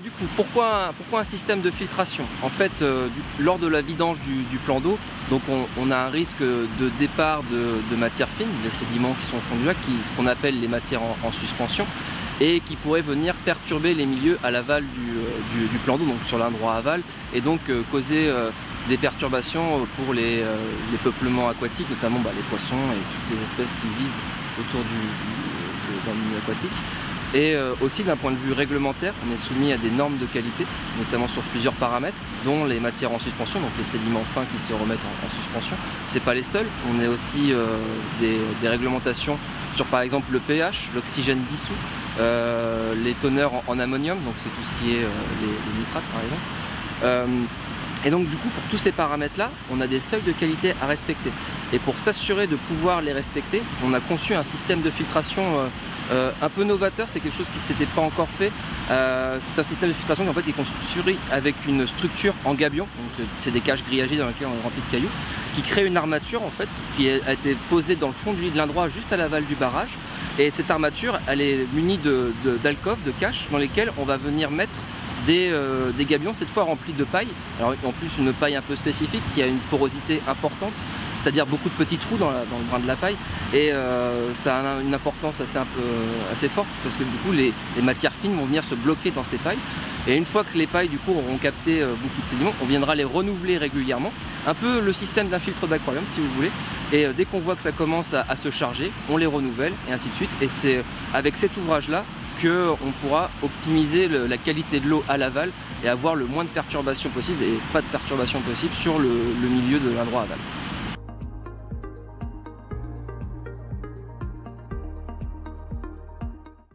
du coup, pourquoi un système de filtration? En fait, lors de la vidange du plan d'eau, donc on a un risque de départ de matières fines, des sédiments qui sont au fond du lac, ce qu'on appelle les matières en suspension, et qui pourraient venir perturber les milieux à l'aval du plan d'eau, donc sur l'endroit aval, et donc causer des perturbations pour les peuplements aquatiques, notamment les poissons et toutes les espèces qui vivent autour dans le milieu aquatique. Et aussi d'un point de vue réglementaire, on est soumis à des normes de qualité, notamment sur plusieurs paramètres, dont les matières en suspension, donc les sédiments fins qui se remettent en suspension. C'est pas les seuls, on a aussi des réglementations sur par exemple le pH, l'oxygène dissous, les teneurs en ammonium, donc c'est tout ce qui est les nitrates par exemple. Et donc du coup pour tous ces paramètres-là, on a des seuils de qualité à respecter. Et pour s'assurer de pouvoir les respecter, on a conçu un système de filtration un peu novateur, c'est quelque chose qui ne s'était pas encore fait. C'est un système de filtration qui en fait est construit avec une structure en gabion, donc c'est des cages grillagées dans lesquelles on est rempli de cailloux, qui crée une armature en fait, qui a été posée dans le fond du lit de l'Indrois, juste à l'aval du barrage. Et cette armature, elle est munie d'alcôves, de caches, dans lesquelles on va venir mettre des gabions, cette fois remplis de paille. Alors en plus une paille un peu spécifique qui a une porosité importante, c'est-à-dire beaucoup de petits trous dans le grain de la paille, et ça a une importance assez forte parce que du coup les matières fines vont venir se bloquer dans ces pailles, et une fois que les pailles du coup auront capté beaucoup de sédiments, on viendra les renouveler régulièrement, un peu le système d'un filtre d'aquarium si vous voulez, et dès qu'on voit que ça commence à se charger, on les renouvelle et ainsi de suite, et c'est avec cet ouvrage là qu'on pourra optimiser la qualité de l'eau à l'aval et avoir le moins de perturbations possible, et pas de perturbations possibles sur le milieu de l'endroit aval.